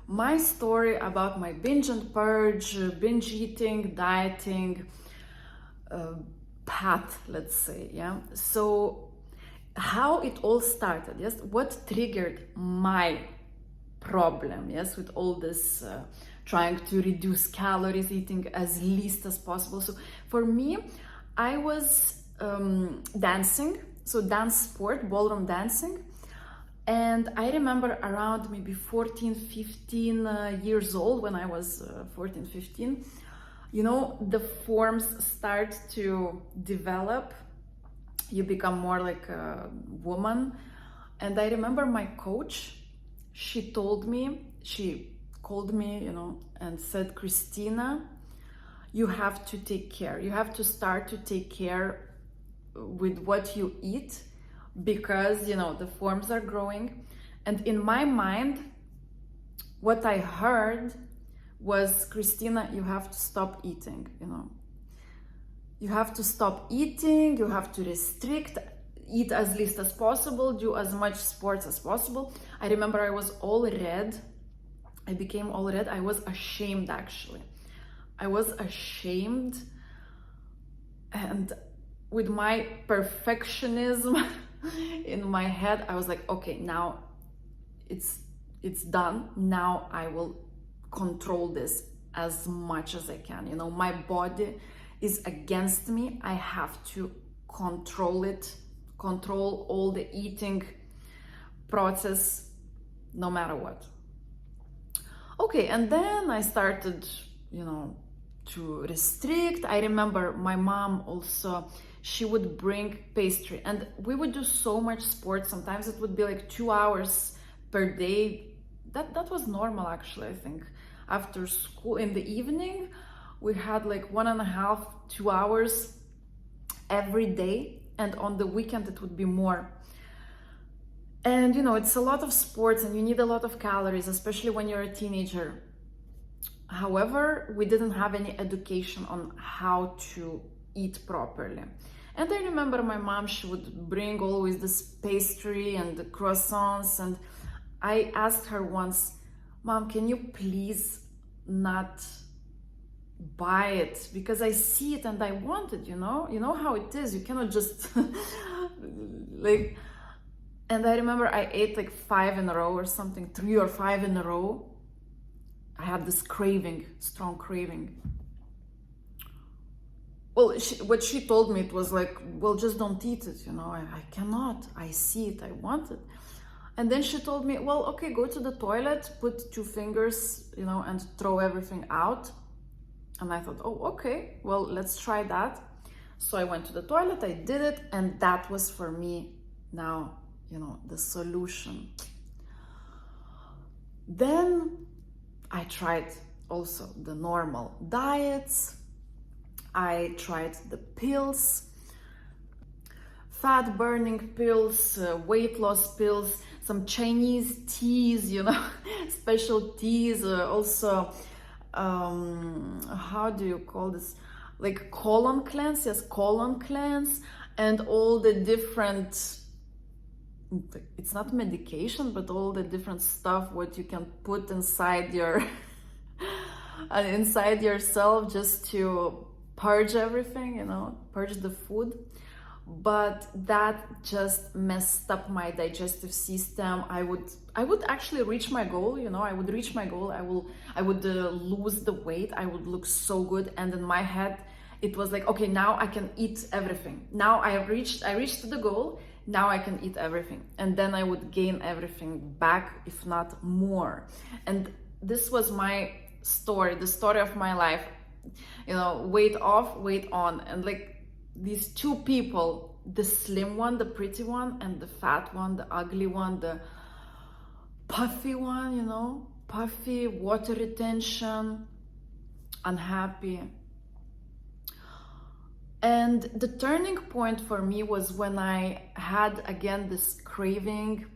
my story about my binge and purge, binge eating, dieting path, let's say. Yeah. So how it all started, yes, what triggered my problem, yes, with all this trying to reduce calories, eating as least as possible. So for me, I was dancing, so dance sport, ballroom dancing. And I remember around maybe 14, 15 years old, when I was 14, 15, the forms start to develop. You become more like a woman. And I remember my coach, she called me, and said, Christina, you have to take care. You have to start to take care with what you eat, because the forms are growing. And in my mind, what I heard was, Christina, you have to stop eating. You have to stop eating, you have to restrict, eat as least as possible, do as much sports as possible. I remember I was all red. I became all red. I was ashamed, actually. I was ashamed. And with my perfectionism in my head, I was like, okay, now it's done. Now I will control this as much as I can. My body is against me. I have to control it, control all the eating process, no matter what. Okay, and then I started, to restrict. I remember my mom also, she would bring pastry, and we would do so much sports. Sometimes it would be like 2 hours per day. That was normal, actually. I think after school in the evening, we had like 1.5, 2 hours every day, and on the weekend it would be more. And it's a lot of sports, and you need a lot of calories, especially when you're a teenager. However, we didn't have any education on how to eat properly. And I remember my mom, she would bring always this pastry and the croissants, and I asked her once, Mom, can you please not buy it, because I see it and I want it, you know how it is, you cannot just like. And I remember I ate like 5 in a row or something, 3 or 5 in a row. I had this craving, strong craving. Well, what she told me, it was like, well, just don't eat it, I cannot, I see it, I want it. And then she told me, well, okay, go to the toilet, put 2 fingers, and throw everything out. And I thought, oh, okay, well, let's try that. So I went to the toilet, I did it, and that was for me now, the solution. Then I tried also the normal diets. I tried the pills, fat burning pills, weight loss pills, some Chinese teas, special teas, also, how do you call this? Like colon cleanse, yes, colon cleanse, and all the different, it's not medication, but all the different stuff what you can put inside your inside yourself, just to purge everything, purge the food. But that just messed up my digestive system. I would actually reach my goal, I would reach my goal. I would lose the weight. I would look so good. And in my head, it was like, okay, now I can eat everything. Now I reached the goal. Now I can eat everything. And then I would gain everything back, if not more. And this was my story, the story of my life. Weight off, weight on. And like these 2 people, the slim one, the pretty one, and the fat one, the ugly one, the puffy one, puffy, water retention, unhappy. And the turning point for me was when I had again this craving.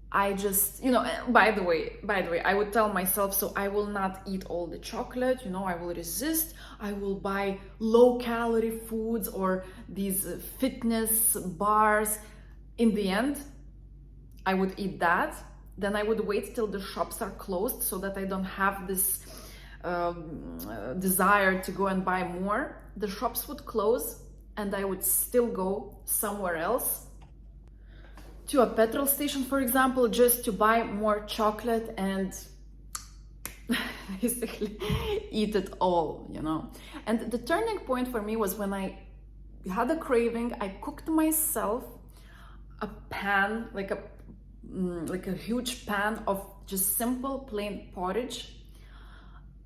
I just, by the way, I would tell myself, so I will not eat all the chocolate, I will resist. I will buy low calorie foods or these fitness bars. In the end, I would eat that. then I would wait till the shops are closed so that I don't have this desire to go and buy more. The shops would close and I would still go somewhere else, to a petrol station, for example, just to buy more chocolate and basically eat it all, you know. And the turning point for me was when I had a craving. I cooked myself a pan, like a huge pan of just simple plain porridge,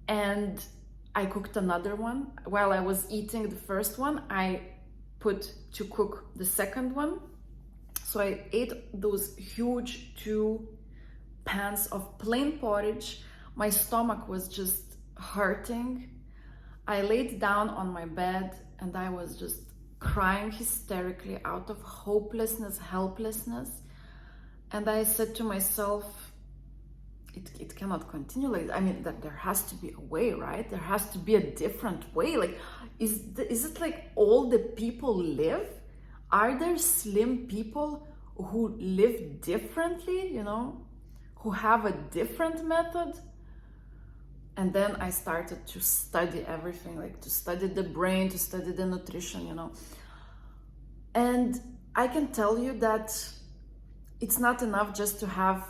and I cooked another one. While I was eating the first one, I put to cook the second one. So I ate those huge 2 pans of plain porridge. My stomach was just hurting. I laid down on my bed and I was just crying hysterically out of hopelessness, helplessness. And I said to myself, it cannot continue like that. I mean, that there has to be a way, right? There has to be a different way. Like, is it like all the people live? Are there slim people who live differently, you know, who have a different method? And then I started to study everything, like to study the brain, to study the nutrition, you know. And I can tell you that it's not enough just to have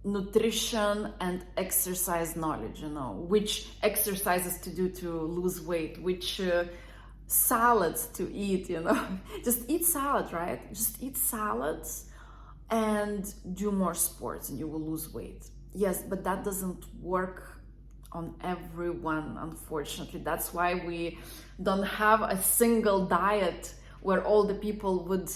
nutrition and exercise knowledge, you know, which exercises to do to lose weight, which salads to eat, you know. Just eat salad, right? Just eat salads and do more sports and you will lose weight. Yes, but that doesn't work on everyone, unfortunately. That's why we don't have a single diet where all the people would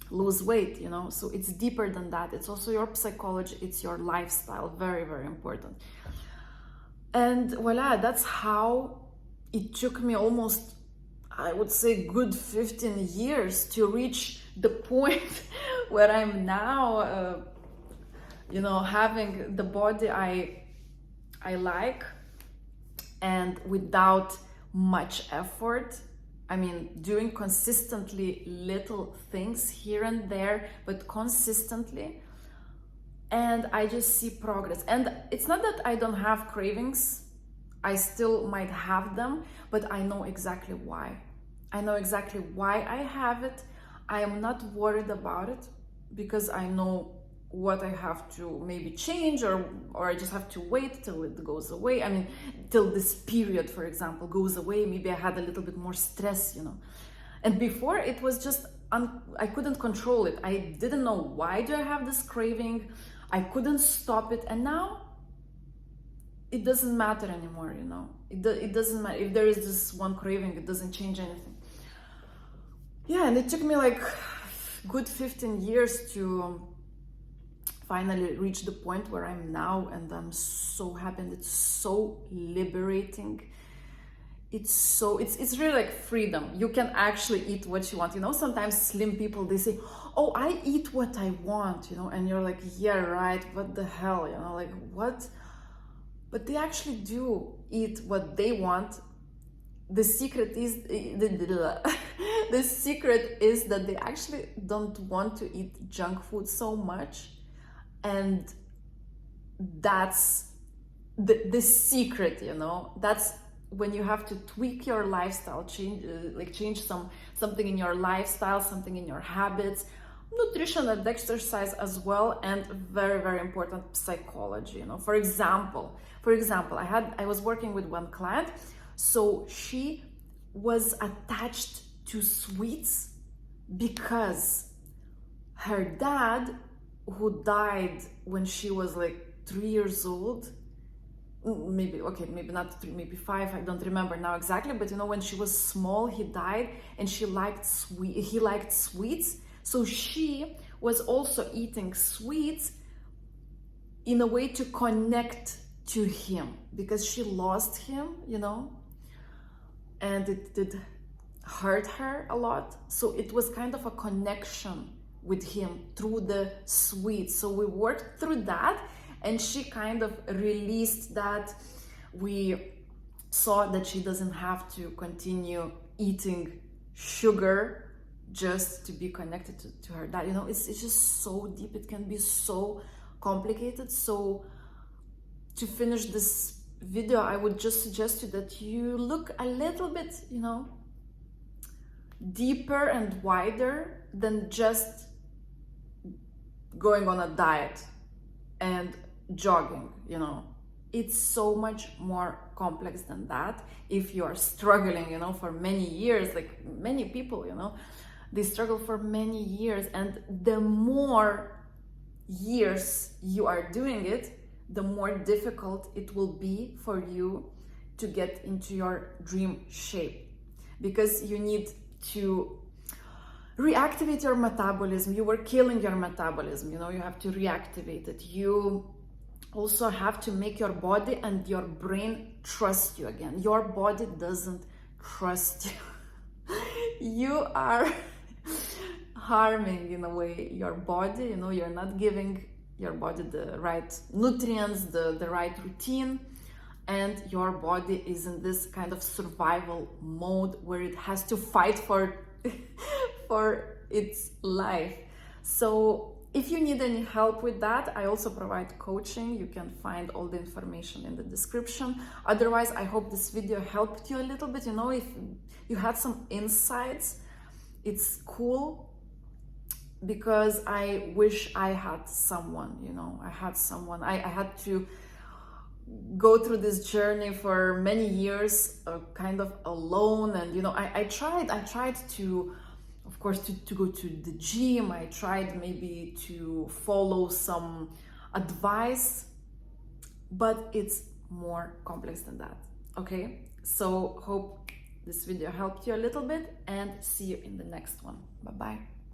lose weight, you know. So it's deeper than that. It's also your psychology, it's your lifestyle. Very, very important. And voila, that's how it took me almost, I would say, good 15 years to reach the point where I'm now, you know, having the body I like, and without much effort. I mean, doing consistently little things here and there, but consistently. And I just see progress. And it's not that I don't have cravings. I still might have them, but I know exactly why. I know exactly why I have it. I am not worried about it because I know what I have to maybe change, or I just have to wait till it goes away. I mean, till this period, for example, goes away. Maybe I had a little bit more stress, you know. And before, it was just, I couldn't control it. I didn't know, why do I have this craving? I couldn't stop it. And now it doesn't matter anymore, you know. It doesn't matter. If there is this one craving, it doesn't change anything. Yeah, and it took me like good 15 years to finally reach the point where I'm now, and I'm so happy, and it's so liberating. It's really like freedom. You can actually eat what you want, you know. Sometimes slim people, they say, oh, I eat what I want, you know, and you're like, yeah, right, what the hell, you know, like what? But they actually do eat what they want. The secret is the secret is that they actually don't want to eat junk food so much. And that's the secret, you know. That's when you have to tweak your lifestyle, change something in your lifestyle, something in your habits, nutrition and exercise as well, and very, very important, psychology, you know. For example, I was working with one client, so she was attached to sweets because her dad, who died when she was like 3 years old, maybe not 3, maybe 5, I don't remember now exactly, but you know, when she was small, he died, and he liked sweets. So she was also eating sweets in a way to connect to him, because she lost him, you know, and it did hurt her a lot. So it was kind of a connection with him through the sweets. So we worked through that, and she kind of released that. We saw that she doesn't have to continue eating sugar just to be connected to her dad. You know, it's just so deep. It can be so complicated. So to finish this video, I would just suggest you that you look a little bit, you know, deeper and wider than just going on a diet and jogging, you know. It's so much more complex than that. If you are struggling, you know, for many years, like many people, you know, they struggle for many years, and the more years you are doing it, the more difficult it will be for you to get into your dream shape, because you need to reactivate your metabolism. You were killing your metabolism, you know, you have to reactivate it. You also have to make your body and your brain trust you again. Your body doesn't trust you. You are harming, in a way, your body, you know, you're not giving your body the right nutrients, the right routine, and your body is in this kind of survival mode where it has to fight for for its life. So if you need any help with that, I also provide coaching. You can find all the information in the description. Otherwise, I hope this video helped you a little bit. You know, if you had some insights, it's cool, because I wish I had someone, you know, I had to go through this journey for many years, kind of alone. And, you know, I tried to, of course, to go to the gym. I tried maybe to follow some advice, but it's more complex than that. Okay, so hope this video helped you a little bit, and see you in the next one. Bye bye.